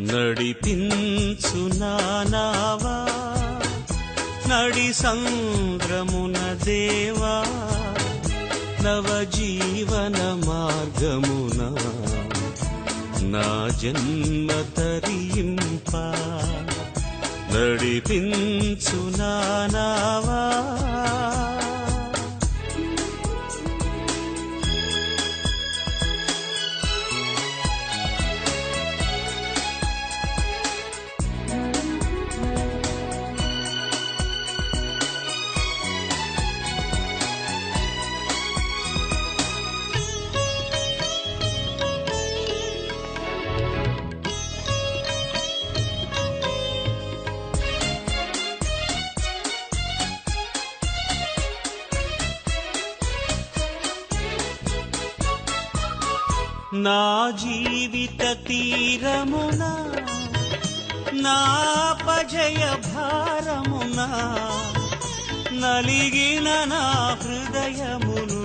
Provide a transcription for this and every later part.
నడిపించు నానావా నడి సంద్రమున దేవా నవజీవన మార్గమున నా జన్మ తరింప నడిపించు నానావా నా జీవిత తీరమున నాపజయ భారమున నలిగిన నా హృదయమును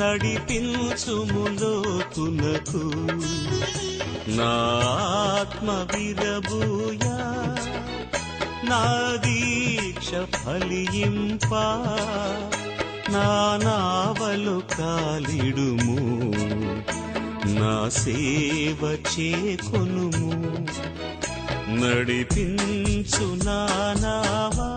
నడిపించుములోతునకు నా ఆత్మ విరబూయా నా దీక్ష ఫలింప నా నావలు కాలిడుము నా సేవ చేకొనుము నడిపించు నానావా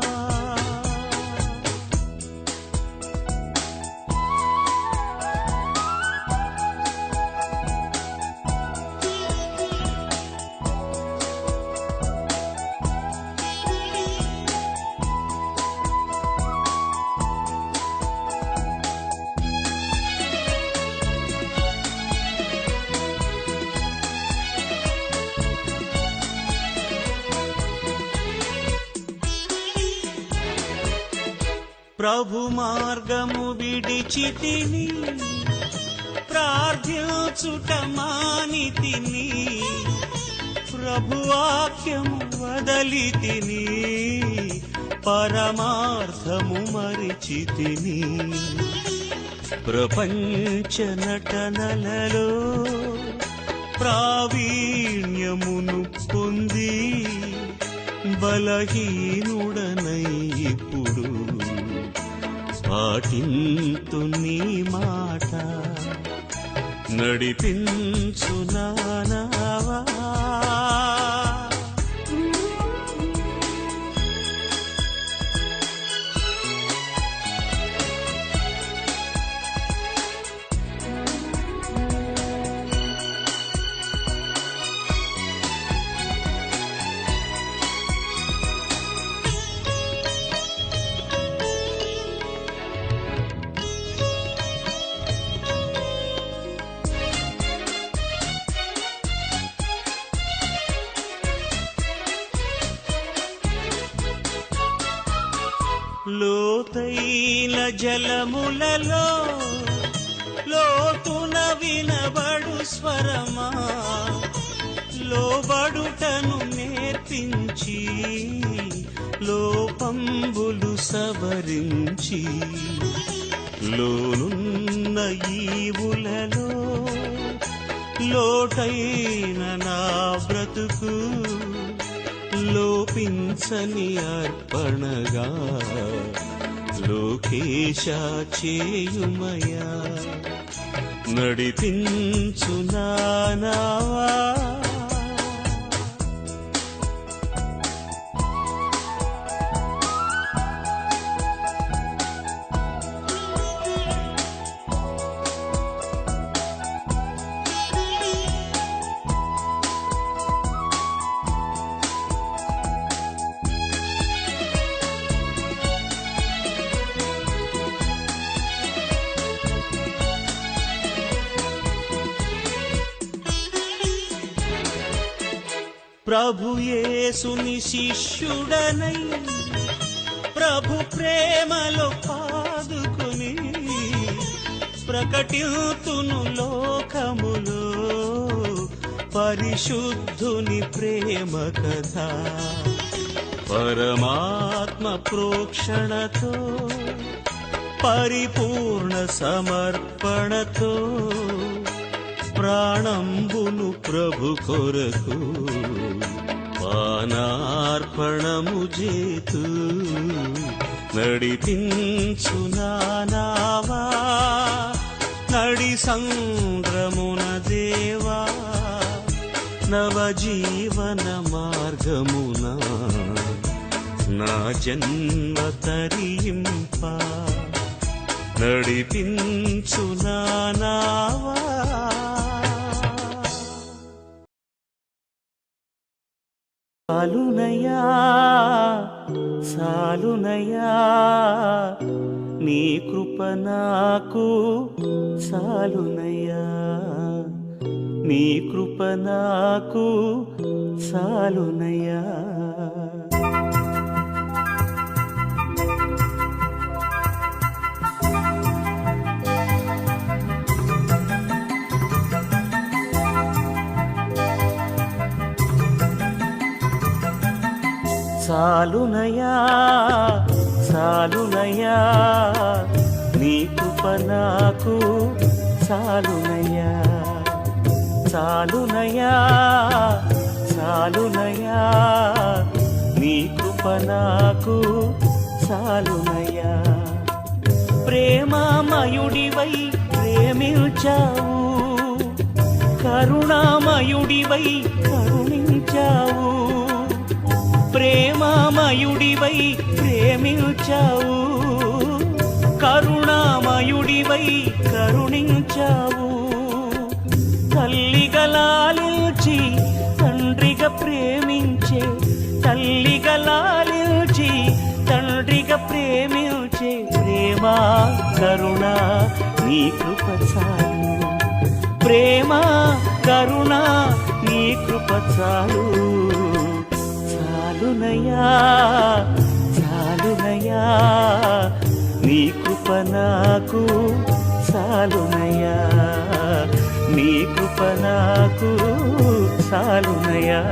ప్రభు మార్గము విడిచితిని ప్రార్థించుట మానితిని ప్రభు వాక్యము వదలితిని పరమార్థము మరిచితిని ప్రపంచ నటనలలో ప్రావీణ్యమును పొంది బలహీనుడనై ఇప్పుడు పాటింతు నీ మాట నడిపించు నానావా లోతైన జలములలో లోతున వినబడు స్వరమా లోబడుటను నేర్పించి లోపంబులు సవరించి లోనున్న ఈవులలో లోటైన నా బ్రతుకు లోపించని అర్పణగా లోకేశ చేయుమయా నడిపించు నానావా ప్రభు యేసుని శిష్యుడనై ప్రభు ప్రేమలో పాదుకుని ప్రకటితును లోకములో పరిశుద్ధుని ప్రేమ కథ పరమాత్మ ప్రోక్షణతో పరిపూర్ణ సమర్పణతో ప్రాణంబును ప్రభు కొరకు పానార్పణము చేతు నడిపించు నావా నడి సంద్రమున దేవా నవజీవన మార్గమున నా జన్మ తరింప నడిపించు నావా సాలునయా సాలునయా నీ కృప నాకు సాలునయా నీ కృప నాకు సాలునయా సాలునయా సాలునయా నీ కృప నాకు సాలునయా సాలునయా సాలునయా నీ కృప నాకు సాలునయా ప్రేమమయుడివై ప్రేమించావు కరుణామయుడివై కరుణించావు ప్రేమమయుడివై ప్రేమించావు కరుణామయుడివై కరుణించావు తల్లిగా లాలించి తండ్రిగా ప్రేమించే తల్లిగా లాలించి తండ్రిగా ప్రేమించే ప్రేమ కరుణ నీ కృప చాలు ప్రేమ కరుణ నీ కృప చాలు సాలునయా సాలునయా నీ కృప నాకు సాలునయా నీ కృప నాకు సాలునయా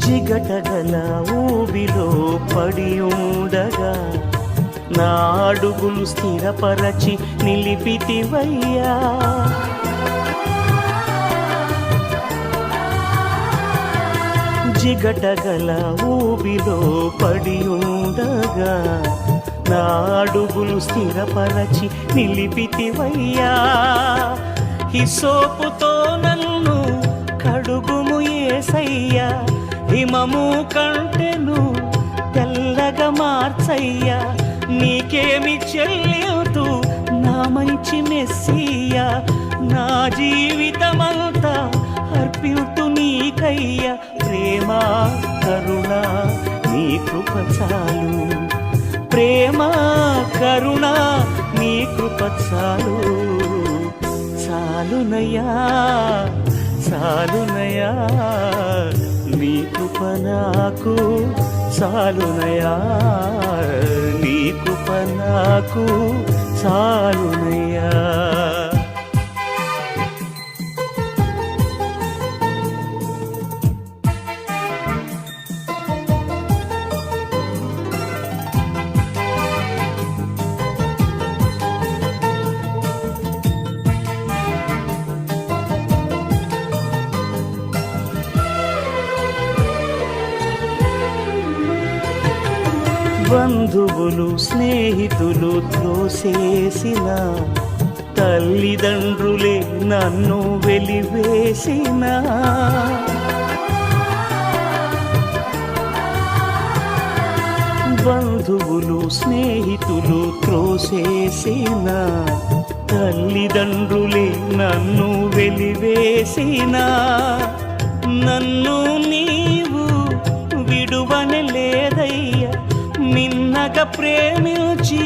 జిగటగల ఊబిలో పడి ఉండగా నా అడుగులు స్థిరపరచి నిలిపితివయ్యా జిగటగల ఊబిలో పడి ఉండగా నా అడుగులు స్థిరపరచి నిలిపితివయ్యా హిస్సోపుతో నన్ను కడుగుము యేసయ్యా హిమము కంటెను తెల్లగా మార్చయ్యా నీకేమి చెల్లింతు నా మంచి మెస్సియా నా జీవితమంతా అర్పితు నీకయ్యా ప్రేమ కరుణ నీ కృప చాలు ప్రేమ కరుణ నీ కృప చాలు సాలునయా సాలునయా నీ కృప నాకు సాలునయా నీ కృప నాకు సాలునయా బంధువులు స్నేహితులు త్రోసేసిన తల్లిదండ్రులే నన్ను వెలివేసిన బంధువులు స్నేహితులు త్రోసేసిన తల్లిదండ్రులే నన్ను వెలివేసిన నన్ను నీవు విడువనే లేదయ్యా నిన్నగ ప్రేమించి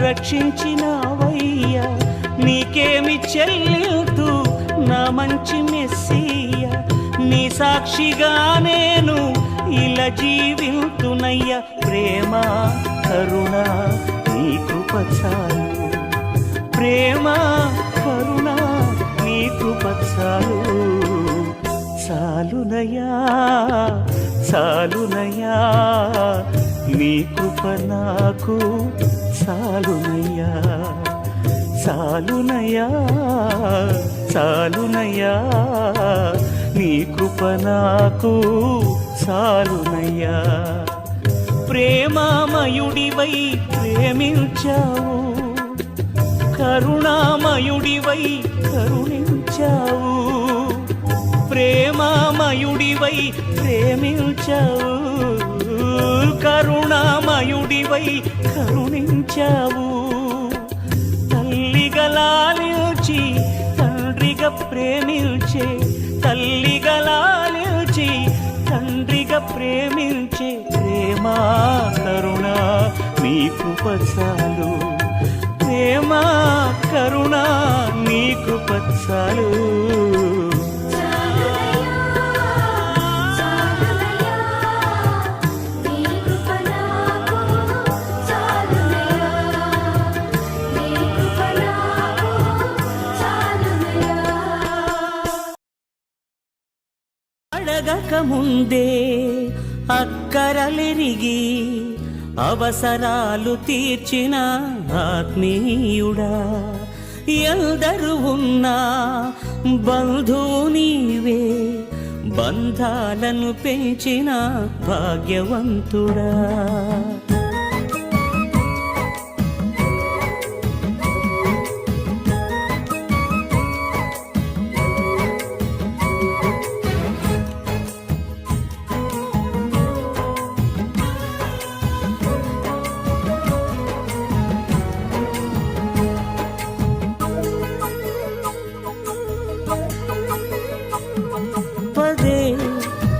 రక్షించినావయ్యా, నీకేమి చెల్లితూ నా మంచి మెస్సియా, నీ సాక్షిగా నేను ఇలా జీవితునయ్యా. ప్రేమ కరుణ నీ కృప చాలు, ప్రేమ కరుణ నీ కృప చాలు, చాలునయ్యా చాలునయ్యా, నీ కృప నాకు చాలునయ్యా, చాలునయ్యా చాలునయ్యా, నీ కృప నాకు చాలునయ్యా. ప్రేమామయుడివై ప్రేమించావు, కరుణామయుడివై కరుణించావు, ప్రేమామయుడివై ప్రేమించావు, కరుణామయుడివై కరుణించావు. తల్లిగా లాలించి తండ్రిగా ప్రేమించే, తల్లిగా లాలించి తండ్రిగా ప్రేమించే ప్రేమ కరుణ నీ కృప చాలు, ప్రేమ కరుణ నీ కృప చాలు. అడగక ముందే అక్కరలెరిగి అవసరాలు తీర్చిన ఆత్మీయుడా, ఎందరు ఉన్నా బంధువు నీవే, బంధాలను పెంచిన భాగ్యవంతుడా. పదే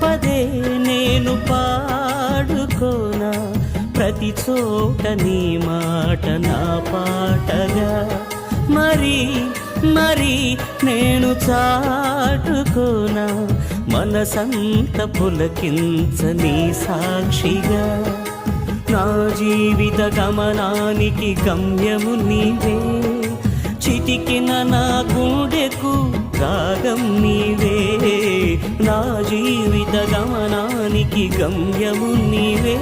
పదే నేను పాడుకోనా, ప్రతి చోట నీ మాట నా పాటగా, మరి మరి నేను చాటుకోనా, మనసంత పులకించని సాక్షిగా. నా జీవిత గమనానికి గమ్యము నీవే, చిటికిన నా గుండెకు రాగం నీవే, నా జీవిత గమనానికి గమ్యము నీవే,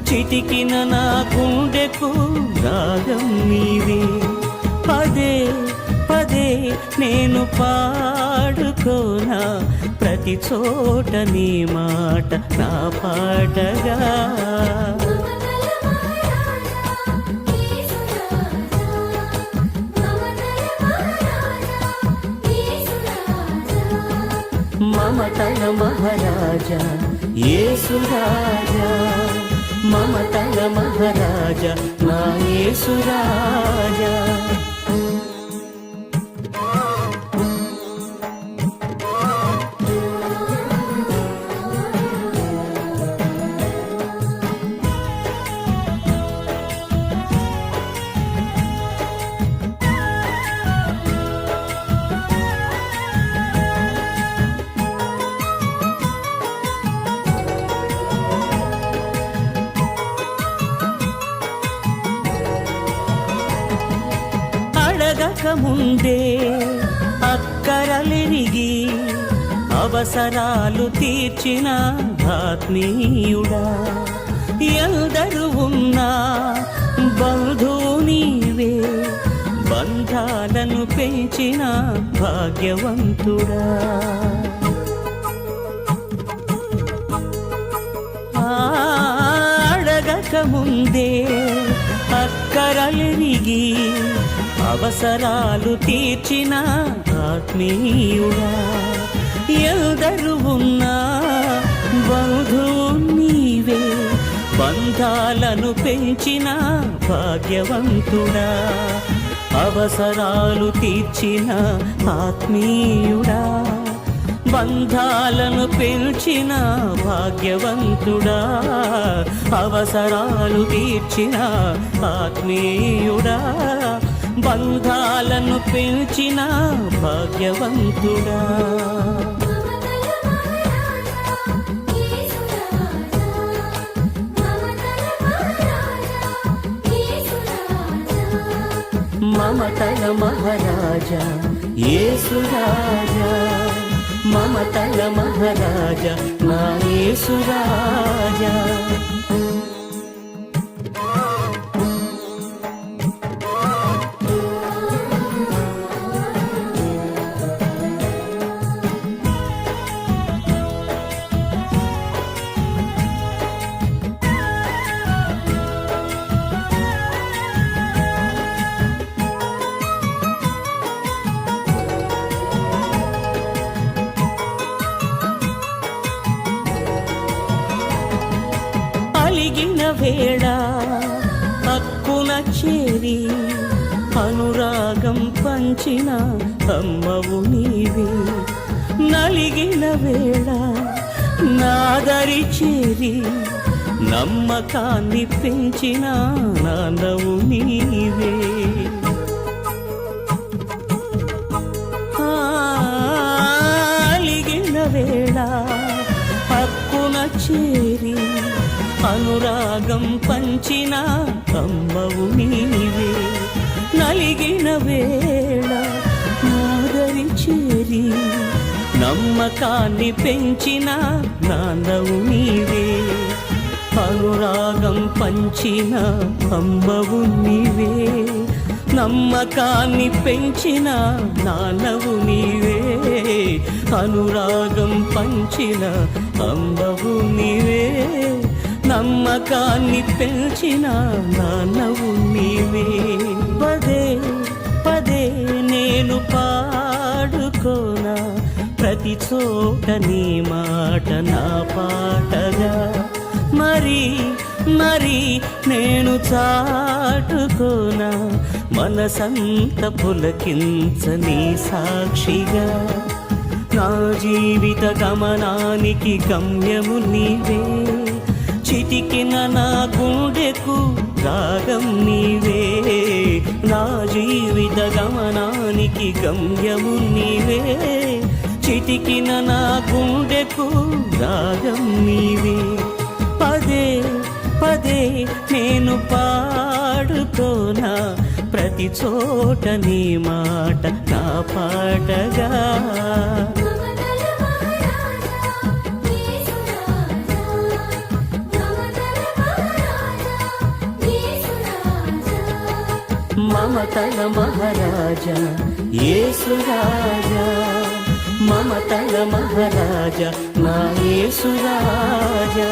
చిటికిన నా గుండెకు రాగం నీవే. పదే పదే నేను పాడుకోనా, ప్రతి చోట నీ మాట నా పాటగా. మమతల మహారాజా యేసు రాజా, మమతల మహారాజా నా యేసు రాజా. అడగక ముందే అక్కరలెరిగి అవసరాలు తీర్చిన ఆత్మీయుడా, ఎందరు ఉన్నా బంధువు నీవే, బంధాలను పెంచిన భాగ్యవంతుడా. అడగక ముందే అక్కరలెరిగి అవసరాలు తీర్చిన ఆత్మీయుడా, ఎందరు ఉన్నా బంధువు నీవే, బంధాలను పెంచిన భాగ్యవంతుడా. అవసరాలు తీర్చిన ఆత్మీయుడా, బంధాలను పెంచిన భాగ్యవంతుడా, అవసరాలు తీర్చిన ఆత్మీయుడా, బంధాలను పెంచిన భాగ్యవంతుడా. మమతల మహారాజా యేసు రాజా, మమతల మహారాజా నా యేసు రాజా. అలిగిన వేళ హక్కున చేరి అనురాగం పంచిన అమ్మవు నీవే, నలిగిన వేళ నాదరి చేరి నమ్మకాన్ని పెంచిన నాన్నవు నీవే. అలిగిన వేళ హక్కున చేరి అనురాగం పంచిన అమ్మవు నీవే, నలిగిన వేళ నాదరి చేరి నమ్మకాన్ని పెంచిన నాన్నవు నీవే, అనురాగం పంచిన అమ్మవు నీవే, నమ్మకాన్ని పెంచిన నాన్నవు నీవే, అనురాగం పంచిన అమ్మవు నీవే, నమ్మకాన్ని పెంచిన నాన్నవు నీవే. పదే పదే నేను పాడుకోనా ప్రతి చోట నీ మాట నా పాటగా, మరి మరి నేను చాటుకోనా మనసంత పులకించని సాక్షిగా. నా జీవిత గమనానికి గమ్యము నీవే, చిటికిన నా గుండెకు రాగం నీవే. నా జీవిత గమనానికి గమ్యము నీవే, చిటికిన నా గుండెకు రాగం నీవే. పదే పదే నేను పాడుకోనా ప్రతి చోట నీ మాట నా పాటగా. మమతల మహారాజా యేసు రాజా, మమతల మహారాజా నా యేసు రాజా.